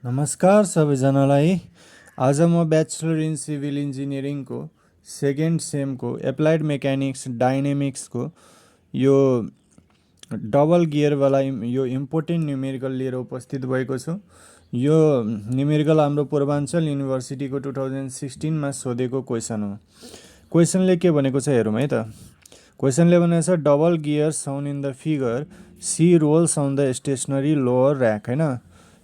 नमस्कार सबैजनालाई। आज म ब्याचलर इन सिभिल इन्जिनियरिङको सेकेन्ड सेमको एप्लाइड मेकानिक्स डाइनामिक्सको यो डबल गियरवाला यो इम्पोर्टेन्ट न्युमेरिकल लिएर उपस्थित भएको छु। यो न्युमेरिकल हाम्रो पूर्वाञ्चल युनिभर्सिटीको 2016मा सोधेको क्वेसन हो। क्वेसनले के भनेको छ हेरौँ है त। क्वेसनले भनेको छ double gear shown in the figure C rolls on the stationary lower rack हैन।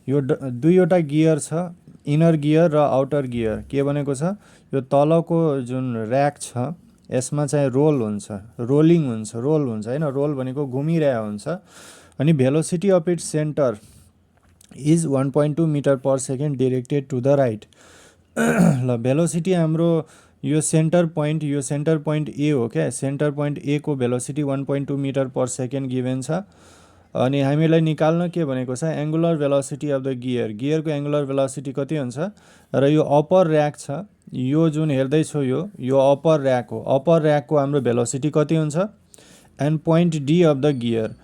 यो दुईवटा गियर छ, इनर गियर र आउटर गियर। के भनेको छ, यो तलको जुन ऱ्याक छ यसमा चाहिँ रोल हुन्छ, रोलिङ हुन्छ, रोल हुन्छ हैन। रोल भनेको घुमिरहेको हुन्छ। अनि velocity of its centre is 1.2 metre per second directed to the right. ल भेलोसिटी हाम्रो यो सेन्टर पोइन्ट ए हो क्या। सेन्टर पोइन्ट ए को velocity 1.2 metre per second given छ। अनि हामीलाई निकाल्न के भनेको छ, angular velocity of the gear. गियरको एङ्गुलर भेलोसिटी कति हुन्छ र यो अप्पर ऱ्याक छ, यो जुन हेर्दैछौ यो अप्पर ऱ्याक हो। अप्पर ऱ्याकको हाम्रो भेलोसिटी कति हुन्छ and point D of the gear.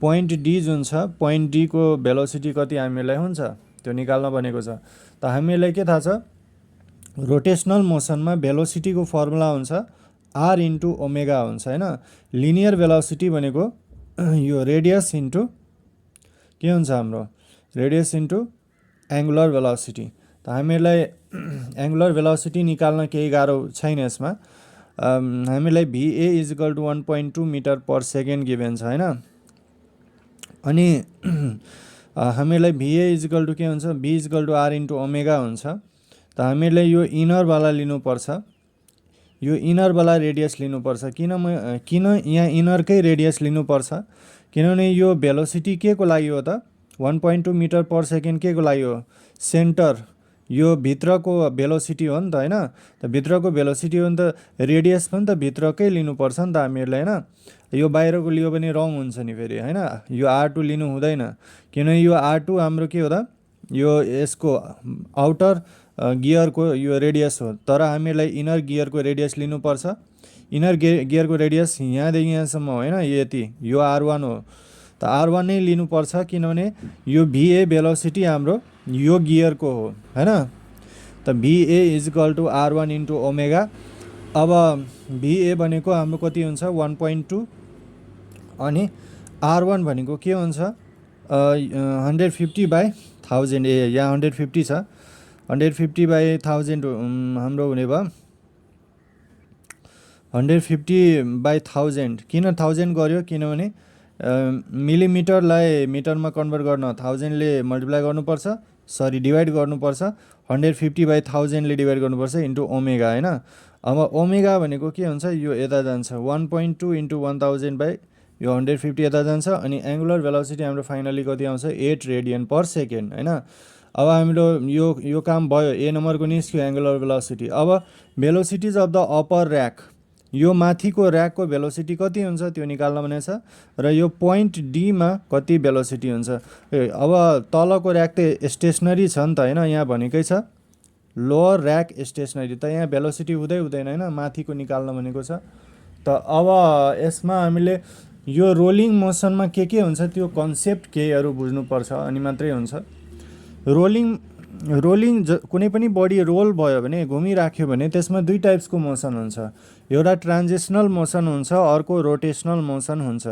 Point D जुन छ, पोइन्ट डी को भेलोसिटी कति हामीलाई हुन्छ त्यो निकाल्न भनेको छ। त हामीलाई के थाहा छ, रोटेशनल मोसनमा भेलोसिटीको फर्मुला हुन्छ आर इन्टु ओमेगा हुन्छ हैन। लिनियर भेलोसिटी भनेको यो रेडियस इन्टु के हुन्छ हाम्रो, रेडियस इन्टु एङ्गुलर भेलोसिटी। त हामीलाई एङ्गुलर भेलोसिटी निकाल्न केही गाह्रो छैन यसमा। हामीलाई VA is equal to 1.2 metre per second given छ हैन। अनि हामीलाई VA इजिकल टु के हुन्छ, B is equal to R into omega हुन्छ। त हामीलाई यो इनरवाला लिनुपर्छ, यो इनरवाला रेडियस लिनुपर्छ। किन यहाँ इनरकै रेडियस लिनुपर्छ, किनभने यो भेलोसिटी के को लागि हो त, 1.2 मिटर पर सेकेन्ड के को लागि हो, सेन्टर, यो भित्रको भेलोसिटी हो नि त हैन। त भित्रको भेलोसिटी हो नि त, रेडियस पनि त भित्रकै लिनुपर्छ नि त हामीहरूलाई हैन। यो बाहिरको लियो भने रङ हुन्छ नि फेरि हैन। यो R2 लिनु हुँदैन, किनभने यो R2 हाम्रो के हो त, यो यसको आउटर गियरको यो रेडियस हो। तर हामीलाई इनर गियरको रेडियस लिनुपर्छ। इनर गियरको रेडियस यहाँदेखि यहाँसम्म हो हैन, यति, यो R1 हो। त R1 नै लिनुपर्छ, किनभने यो VA भेलोसिटी हाम्रो यो गियरको हो हैन। त VA is equal to R1 into omega. अब VA भनेको हाम्रो कति हुन्छ 1.2, अनि R1 भनेको के हुन्छ 150/1000। यहाँ 150 छ, 150/1000 हाम्रो हुने भयो 150/1000। किन 1000 गर्यो, किनभने मिलिमिटरलाई मिटरमा कन्भर्ट गर्न 1000 ले मल्टिप्लाई गर्नुपर्छ, डिभाइड गर्नुपर्छ। 150/1000 ले डिभाइड गर्नुपर्छ इन्टु ओमेगा हैन। अब ओमेगा भनेको के हुन्छ, यो यता जान्छ 1.2 इन्टु 1000 यो 150 यता जान्छ। अनि एङ्गुलर भेलोसिटी हाम्रो फाइनली कति आउँछ, 8 रेडियन पर सेकेन्ड हैन। अब हाम्रो यो काम भयो, ए नम्बरको निस्क्यो एङ्गुलर भेलोसिटी। अब भेलोसिटिज अफ द अप्पर ऱ्याक, यो माथिको ऱ्याकको भेलोसिटी कति हुन्छ त्यो निकाल्न भनेको छ। र यो पोइन्ट डीमा कति भेलोसिटी हुन्छ। अब तलको ऱ्याक त स्टेसनरी छ नि त हैन, यहाँ भनेकै छ लोअर ऱ्याक स्टेसनरी। त यहाँ भेलोसिटी हुँदैन हैन, माथिको निकाल्न भनेको छ। त अब यसमा हामीले यो रोलिङ मोसनमा के हुन्छ त्यो कन्सेप्ट केहीहरू बुझ्नुपर्छ, अनि मात्रै हुन्छ। रोलिङ कुनै पनि बडी रोल भयो भने, घुमिराख्यो भने त्यसमा दुई टाइप्सको मोसन हुन्छ। एउटा ट्रान्जिसनल मोसन हुन्छ, अर्को रोटेसनल मोसन हुन्छ।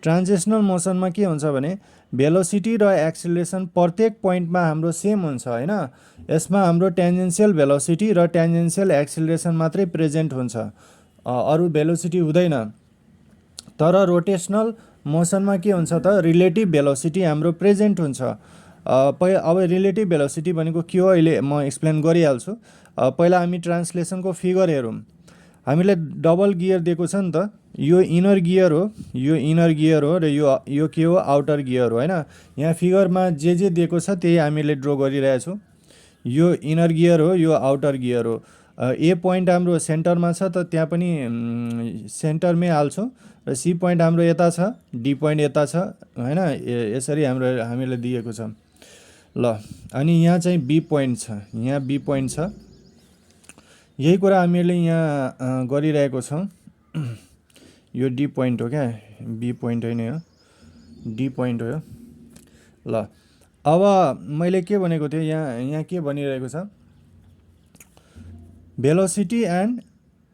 ट्रान्जिसनल मोसनमा के हुन्छ भने भेलोसिटी र एक्सिलरेसन प्रत्येक पोइन्टमा हाम्रो सेम हुन्छ हैन। यसमा हाम्रो ट्यान्जेन्सियल भेलोसिटी र ट्यान्जेन्सियल एक्सिलरेसन मात्रै प्रेजेन्ट हुन्छ, अरू भेलोसिटी हुँदैन। तर रोटेसनल मोसनमा के हुन्छ त, रिलेटिभ भेलोसिटी हाम्रो प्रेजेन्ट हुन्छ। अब रिलेटिभ भेलोसिटी भनेको के हो अहिले म एक्सप्लेन गरिहाल्छु। पहिला हामी ट्रान्सलेसनको फिगर हेरौँ। हामीलाई डबल गियर दिएको छ नि त, यो इनर गियर हो, यो इनर गियर हो, र यो के हो, आउटर गियर हो हैन। यहाँ फिगरमा जे दिएको छ त्यही हामीले ड्र गरिरहेछौँ। यो इनर गियर हो, यो आउटर गियर हो। ए पोइन्ट हाम्रो सेन्टरमा छ, त त्यहाँ पनि सेन्टरमै हाल्छौँ। र सी पोइन्ट हाम्रो यता छ, डी पोइन्ट यता छ हैन। यसरी हामीलाई दिएको छ। ल अनि यहाँ चाहिँ बी पोइन्ट छ, यहाँ बी पोइन्ट छ। यही कुरा हामीले यहाँ गरिरहेको छौँ। यो डी पोइन्ट हो क्या, बी पोइन्ट होइन, यो डी पोइन्ट हो यो। ल अब मैले के भनेको थिएँ, यहाँ के भनिरहेको छ, velocity and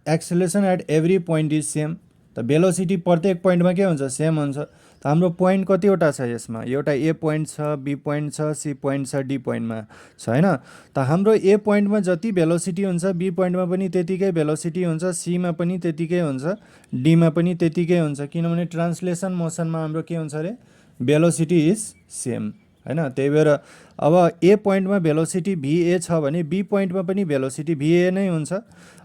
acceleration at every point is same. त भेलोसिटी प्रत्येक पोइन्टमा के हुन्छ, सेम हुन्छ। त हाम्रो पोइन्ट कतिवटा छ यसमा, एउटा ए पोइन्ट छ, बी पोइन्ट छ, सी पोइन्ट छ, डी पोइन्टमा छ होइन। त हाम्रो ए पोइन्टमा जति भेलोसिटी हुन्छ बी पोइन्टमा पनि त्यतिकै भेलोसिटी हुन्छ, सीमा पनि त्यतिकै हुन्छ, डीमा पनि त्यतिकै हुन्छ, किनभने ट्रान्सलेसन मोसनमा हाम्रो के हुन्छ अरे, भेलोसिटी इज सेम होइन। त्यही भएर अब ए पोइन्टमा भेलोसिटी भिए छ भने बी पोइन्टमा पनि भेलोसिटी भिए नै हुन्छ,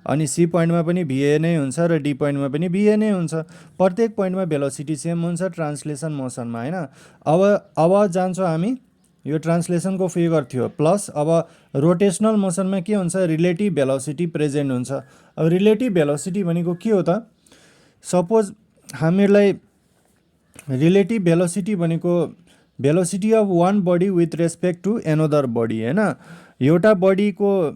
अनि सी पोइन्टमा पनि भिए नै हुन्छ, र डी पोइन्टमा पनि भिए नै हुन्छ। प्रत्येक पोइन्टमा भेलोसिटी सेम हुन्छ ट्रान्सलेसन मोसनमा होइन। अब जान्छौँ हामी, यो ट्रान्सलेसनको फिगर थियो, प्लस अब रोटेसनल मोसनमा के हुन्छ, रिलेटिभ भेलोसिटी प्रेजेन्ट हुन्छ। अब रिलेटिभ भेलोसिटी भनेको के हो त, सपोज हामीलाई रिलेटिभ भेलोसिटी भनेको velocity of one body with respect to another body होइन। एउटा बडीको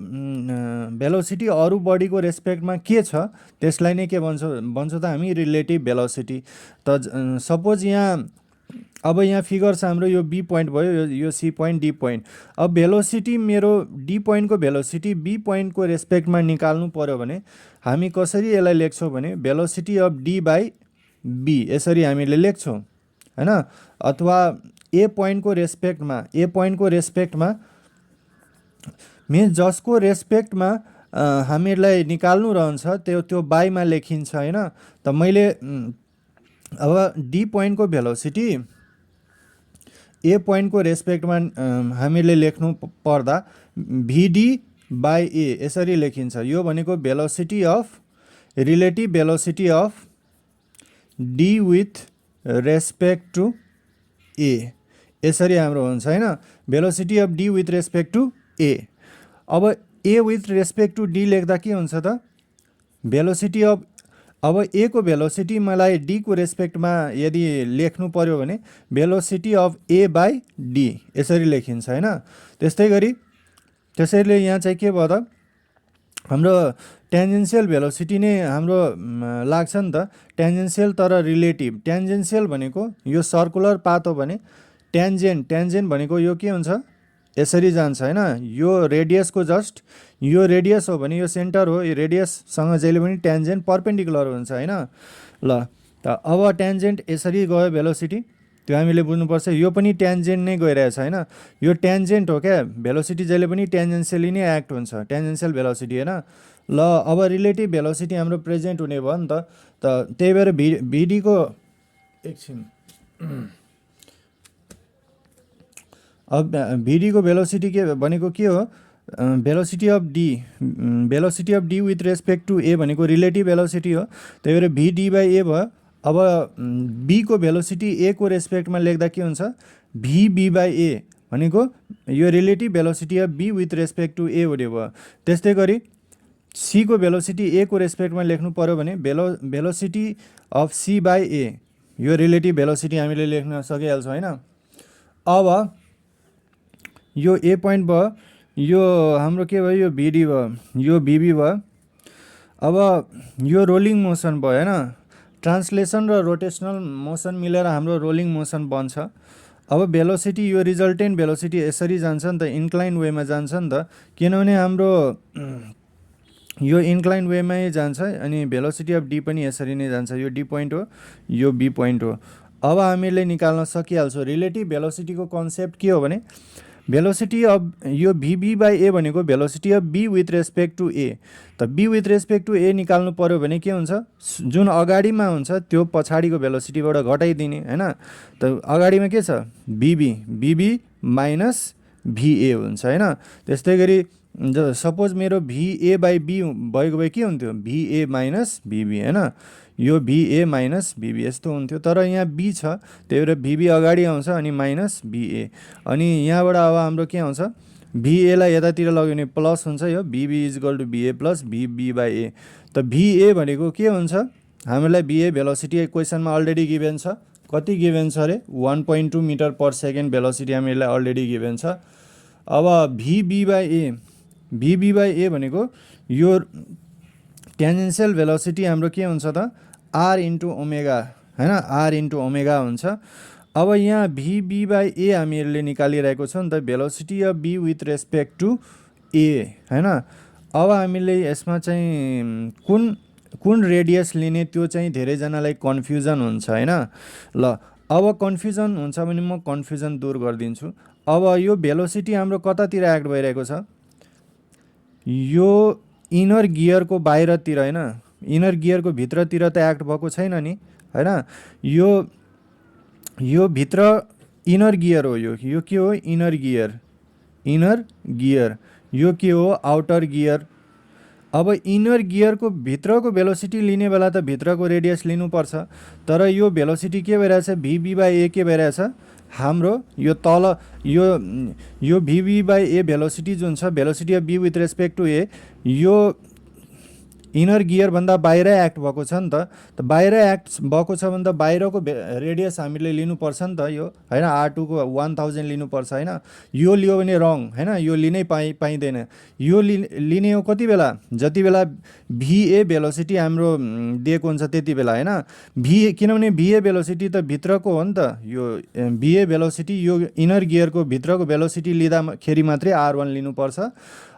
भेलोसिटी अरू बडीको रेस्पेक्टमा के छ त्यसलाई नै के भन्छौँ त हामी, रिलेटिभ भेलोसिटी। त सपोज अब यहाँ फिगर छ हाम्रो, यो बी पोइन्ट भयो, यो सी पोइन्ट, डी पोइन्ट। अब भेलोसिटी मेरो डी पोइन्टको भेलोसिटी बी पोइन्टको रेस्पेक्टमा निकाल्नु पऱ्यो भने हामी कसरी यसलाई लेख्छौँ भने, velocity of D by B यसरी हामीले लेख्छौँ होइन। अथवा ए पोइन्टको रेस्पेक्टमा मिन्स जसको रेस्पेक्टमा हामीलाई निकाल्नु रहन्छ त्यो बाईमा लेखिन्छ होइन। त मैले अब डी पोइन्टको भेलोसिटी ए पोइन्टको रेस्पेक्टमा हामीले लेख्नु पर्दा भिडी बाई ए यसरी लेखिन्छ। यो भनेको velocity of relative velocity of D with respect to A यसरी हाम्रो हुन्छ होइन, velocity of D with respect to A. अब A with respect to D लेख्दा के हुन्छ त, भेलोसिटी अफ, अब ए को भेलोसिटी मलाई डी को रेस्पेक्टमा यदि लेख्नु पर्यो भने velocity of A by D यसरी लेखिन्छ होइन। त्यसैले यहाँ चाहिँ के भयो त, हाम्रो ट्यान्जेन्सियल भेलोसिटी नै हाम्रो लाग्छ नि त, ट्यान्जेन्सियल तर रिलेटिभ। ट्यान्जेन्सियल भनेको यो सर्कुलर पाथ हो भने ट्यान्जेन्ट भनेको यो के हुन्छ, यसरी जान्छ होइन। यो रेडियसको जस्ट यो रेडियस हो भने यो सेन्टर हो, यो रेडियससँग जहिले पनि ट्यान्जेन्ट पर्पेन्डिकुलर हुन्छ होइन। ल त अब ट्यान्जेन्ट यसरी गयो भेलोसिटी, त्यो हामीले बुझ्नुपर्छ, यो पनि ट्यान्जेन्ट नै गइरहेछ होइन। यो ट्यान्जेन्ट हो क्या, भेलोसिटी जहिले पनि ट्यान्जेन्सियली नै एक्ट हुन्छ, ट्यान्जेन्सियल भेलोसिटी होइन। ल अब रिलेटिभ भेलोसिटी हाम्रो प्रेजेन्ट हुने भयो नि त त्यही भएर भिडीको एकछिन, अब भिडीको भेलोसिटी के भनेको के हो, velocity of D with respect to A भनेको रिलेटिभ भेलोसिटी हो, त्यही भएर भिडी बाई ए भयो। अब बी को भेलोसिटी ए को रेस्पेक्टमा लेख्दा के हुन्छ, भिबी बाई ए भनेको यो relative velocity of B with respect to A हुने भयो। त्यस्तै गरी सी को भेलोसिटी ए को रेस्पेक्टमा लेख्नु पऱ्यो भने भेलोसिटी अफ सी बाई ए, यो रिलेटिभ भेलोसिटी हामीले लेख्न सकिहाल्छौँ होइन। अब यो ए पोइन्ट भयो, यो हाम्रो के भयो, यो भिडी भयो, यो भिबी भयो। अब यो रोलिङ मोसन भयो होइन, ट्रान्सलेसन र रोटेसनल मोसन मिलेर हाम्रो रोलिङ मोसन बन्छ। अब भेलोसिटी यो रिजल्टेन्ट भेलोसिटी यसरी जान्छ नि त, इन्क्लाइन वेमा जान्छ नि त, किनभने हाम्रो यो इन्क्लाइन वेमै जान्छ, अनि भेलोसिटी अफ डी पनि यसरी नै जान्छ। यो डी पोइन्ट हो, यो बी पोइन्ट हो। अब हामीले निकाल्न सकिहाल्छौँ रिलेटिभ भेलोसिटीको कन्सेप्ट के हो भने, भेलोसिटी अफ यो भिबी बाई ए भनेको velocity of B with respect to A. त B with respect to A निकाल्नु पऱ्यो भने के हुन्छ, जुन अगाडिमा हुन्छ त्यो पछाडिको भेलोसिटीबाट घटाइदिने होइन। त अगाडिमा के छ, भिबी माइनस भिए हुन्छ होइन। त्यस्तै गरी सपोज मेरो भिए बाई बी भएको भए के हुन्थ्यो, भिए माइनस भिबी होइन, यो भिए माइनस भिबी यस्तो हुन्थ्यो। तर यहाँ बी छ त्यही भएर भिबी अगाडि आउँछ अनि माइनस भिए, अनि यहाँबाट अब हाम्रो के आउँछ, भिएलाई यतातिर लग्यो भने प्लस हुन्छ, यो VB is equal to VA plus VB by A. त भिए भनेको के हुन्छ, हामीलाई भिए भेलोसिटी क्वेसनमा अलरेडी गिभेन छ, कति गिभेन छ अरे, 1.2 मिटर पर सेकेन्ड भेलोसिटी हामीलाई अलरेडी गिभेन छ। अब भिबी बाई ए भनेको यो ट्यान्जेन्सियल भेलोसिटी हाम्रो के हुन्छ त, आर इन्टु ओमेगा होइन, आर इन्टु ओमेगा हुन्छ। अब यहाँ v/a हामीले निकालिरहेको छ नि त, velocity of b with respect to a हैन। अब हामीले यसमा चाहिँ कुन रेडियस लिने त्यो चाहिँ धेरैजनालाई कन्फ्युजन हुन्छ हैन। ल अब कन्फ्युजन हुन्छ भने म कन्फ्युजन दूर गरिदिन्छु। अब यो भेलोसिटी हाम्रो कतातिर एक्ट भइरहेको छ, यो इनर गियरको बाहिरतिर हैन, इनर गियरको भित्रतिर त एक्ट भएको छैन नि हैन। यो भित्र इनर गियर हो, यो के हो, इनर गियर, यो के हो, आउटर गियर। अब इनर गियरको भित्रको भेलोसिटी लिने बेला त भित्रको रेडियस लिनुपर्छ, तर यो भेलोसिटी के भइरहेछ, v/a के भइरहेछ हाम्रो, यो तल यो v/a भेलोसिटी जुन छ, velocity of b with respect to a, यो इनर गियर भन्दा बाहिर एक्ट भएको छ नि त। बाहिर एक्ट भएको छ भने त बाहिरको रेडियस हामीले लिनुपर्छ नि त यो हैन, r2 को 1000 लिनुपर्छ हैन। यो लियो भने रङ हैन, यो लिनै पाइँदैन। यो लिने हो कति बेला, जति बेला va भेलोसिटी हाम्रो दिएको हुन्छ त्यति बेला हैन। किनभने va भेलोसिटी त भित्रको हो नि त, यो va भेलोसिटी यो इनर गियरको भित्रको भेलोसिटी लिँदाखेरि मात्रै r1 लिनुपर्छ।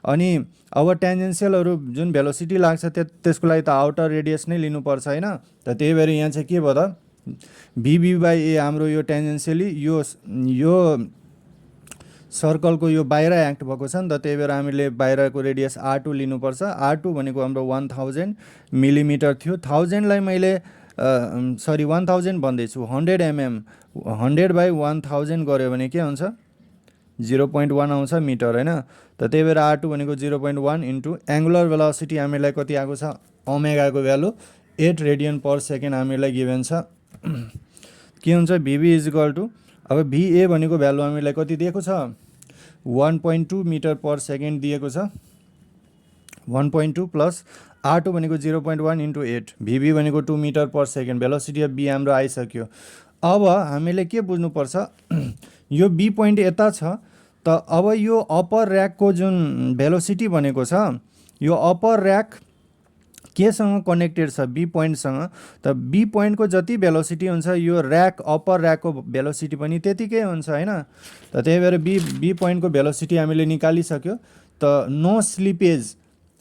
अनि अब टेन्जेन्सियलहरू जुन भेलोसिटी लाग्छ त्यसको लागि त आउटर रेडियस नै लिनुपर्छ हैन। त त्यही भएर यहाँ चाहिँ के भयो त, v/a हाम्रो यो टेन्जेन्सियली यो सर्कलको यो बाहिर एक्ट भएको छ नि त, त्यही भएर हामीले बाहिरको रेडियस r2 लिनुपर्छ। r2 भनेको हाम्रो 1000 मिलिमिटर थियो। 1000 लाई मैले 1000 भन्दैछु, 100 mm, 100/1000 गऱ्यो भने के हुन्छ, 0.1 आउँछ मिटर हैन। त त्यही भएर r2 भनेको 0.1 इन्टु एङ्गुलर भेलोसिटी हामीलाई कति आएको छ, ओमेगाको भ्यालु 8 रेडियन पर सेकेन्ड हामीलाई गिभन छ। के हुन्छ, vv इज इक्वल टु, अब va भनेको भ्यालु हामीलाई कति दिएको छ, 1.2 मिटर पर सेकेन्ड दिएको छ, 1.2 प्लस r2 भनेको 0.1 इन्टु 8, vv भनेको 2 metre per second, velocity of b हाम्रो आइसक्यो। अब हामीले के बुझ्नुपर्छ, यो बी पोइन्ट यता छ, त अब यो अप्पर ऱ्याकको जुन भेलोसिटी भनेको छ, यो अप्पर ऱ्याक केसँग कनेक्टेड छ, बी पोइन्टसँग। त बी पोइन्टको जति भेलोसिटी हुन्छ यो ऱ्याक अप्पर ऱ्याकको भेलोसिटी पनि त्यतिकै हुन्छ हैन। त त्यही भएर बी पोइन्टको भेलोसिटी हामीले निकालिसक्यो। त नो स्लिपेज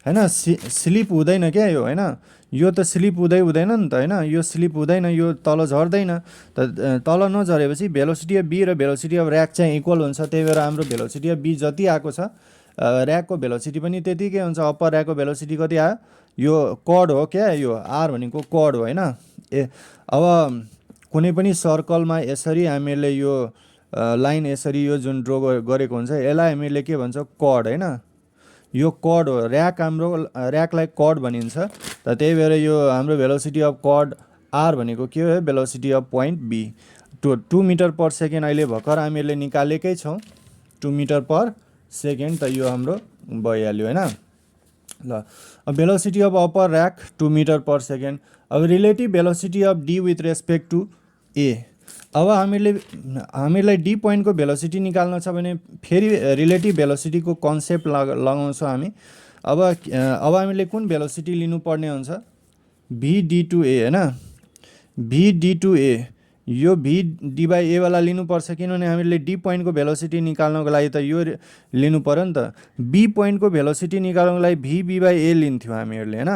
हैन, स्लिप हुँदैन क्या यो हैन, यो त स्लिप हुँदैन नि त हैन, यो स्लिप हुँदैन, यो तल झर्दैन। त तल नझरेपछि भेलोसिटी अफ बी र भेलोसिटी अफ ऱ्याक चाहिँ इक्वल हुन्छ। त्यही भएर हाम्रो भेलोसिटी अफ बी जति आएको छ, ऱ्याकको भेलोसिटी पनि त्यतिकै हुन्छ। अप्पर ऱ्याकको भेलोसिटी कति आयो, यो कड हो क्या, यो आर भनेको कड हो हैन। अब कुनै पनि सर्कलमा यसरी हामीले यो लाइन यसरी यो जुन ड्र गरेको हुन्छ, यसलाई हामीले के भन्छ, कड हैन, यो कड हो। ऱ्याक हाम्रो ऱ्याकलाई कड भनिन्छ। त त्यही भएर यो हाम्रो भेलोसिटी अफ कड आर भनेको के हो, velocity of point B 2 metre per second अहिले भर्खर हामीले निकालेकै छौँ, 2 मिटर पर सेकेन्ड। त यो हाम्रो भइहाल्यो हैन। ल अब velocity of upper rack 2 metre per second. अब relative velocity of D with respect to A. अब हामीलाई डी पोइन्टको भेलोसिटी निकाल्न छ भने फेरि रिलेटिभ भेलोसिटीको कन्सेप्ट लगाउँछौँ हामी। अब हामीले कुन भेलोसिटी लिनुपर्ने हुन्छ, v/d/a हैन, v/d/a, यो v/d/a वाला लिनुपर्छ, किनभने हामीले डी पोइन्टको भेलोसिटी निकाल्नको लागि त यो लिनु पर्यो नि त। बी पोइन्टको भेलोसिटी निकाल्नको लागि v/a लिन्थ्यौँ हामीहरूले हैन।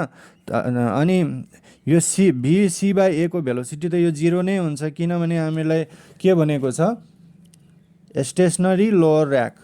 अनि यो v/c/a को भेलोसिटी त यो 0 नै हुन्छ, किनभने हामीलाई के भनेको छ, स्टेसनरी लोअर ऱ्याक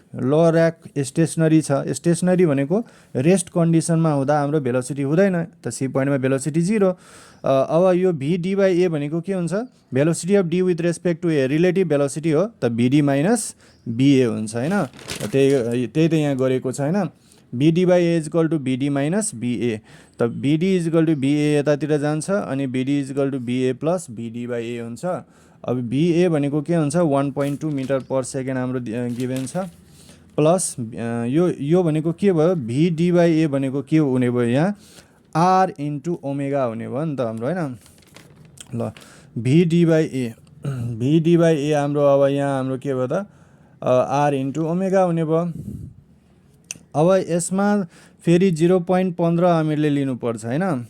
स्टेसनरी छ। स्टेसनरी भनेको रेस्ट कन्डिसनमा हुँदा हाम्रो भेलोसिटी हुँदैन, त सी पोइन्टमा भेलोसिटी 0। अब यो v/d/a भनेको के हुन्छ, velocity of D with respect to A, relative velocity हो, त vd माइनस va हुन्छ हैन। त्यही त यहाँ गरेको छ हैन, v/d/a is equal to vd minus va। त vd is equal to va यतातिर जान्छ, अनि vd is equal to va plus vd/a हुन्छ। अब va भनेको के हुन्छ, 1.2 मिटर पर सेकेन्ड हाम्रो गिभन छ, प्लस यो भनेको के भयो, v/d/a भनेको के हुने भयो, यहाँ r इन्टु ओमेगा हुने भयो नि त हाम्रो हैन। ल v/d/a हाम्रो अब यहाँ हाम्रो के भयो त, r इन्टु ओमेगा हुने भयो। अब यसमा फेरि 0.15 हामीले लिनुपर्छ हैन,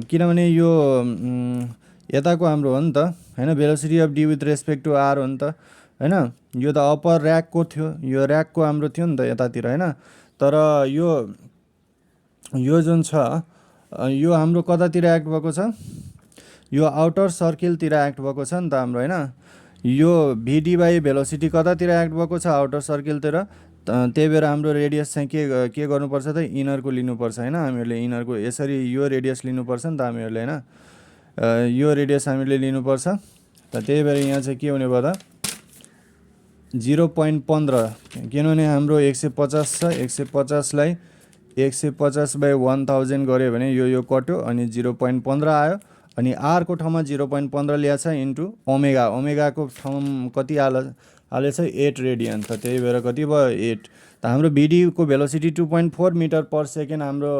किनभने यताको हाम्रो हो नि त हैन, velocity of D with respect to R हो नि त हैन। यो त अप्पर ऱ्याकको थियो, यो ऱ्याकको हाम्रो थियो नि त यतातिर हैन। तर यो जुन छ यो हाम्रो कतातिर एक्ट भएको छ, यो आउटर सर्किलतिर एक्ट भएको छ नि त हाम्रो हैन। यो भिडी बाई भेलोसिटी कतातिर एक्ट भएको छ, आउटर सर्किलतिर। त्यही भएर हाम्रो रेडियस चाहिँ के गर्नुपर्छ त, इनरको लिनुपर्छ हैन। हामीहरूले इनरको यसरी यो रेडियस लिनुपर्छ नि त हामीहरूले हैन। यो रेडियस हामीले लिनुपर्छ। त त्यही भएर यहाँ चाहिँ के हुने भयो त 0.15, किनभने हाम्रो 150 छ, 150 लाई 150 बाई 1000 गऱ्यो भने यो कट्यो अनि 0.15 आयो। अनि आर को ठाउँमा 0.15 ल्याएको छ इन्टु ओमेगा, ओमेगाको ठाउँमा कति हालेछ 8 रेडियन। त त्यही भएर कति भयो 8। त हाम्रो भिडी को भेलोसिटी 2.4 मिटर पर सेकेन्ड हाम्रो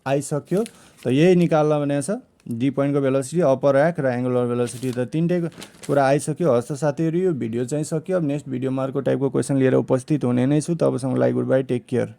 आइसक्यो। त यही निकाल्न भनेको छ डी पोइन्ट को भेलोसिटी, अप्पर ऱ्याक र एङ्गुलर भेलोसिटी। त तीनटै कुरा आइसक्यो। हस्त साथीहरू यो भिडियो चाहिँ सक्यो। अब नेक्स्ट भिडियोमा अर्को टाइपको क्वेसन लिएर उपस्थित हुने नै छु। तबसम्म like, goodbye, take care.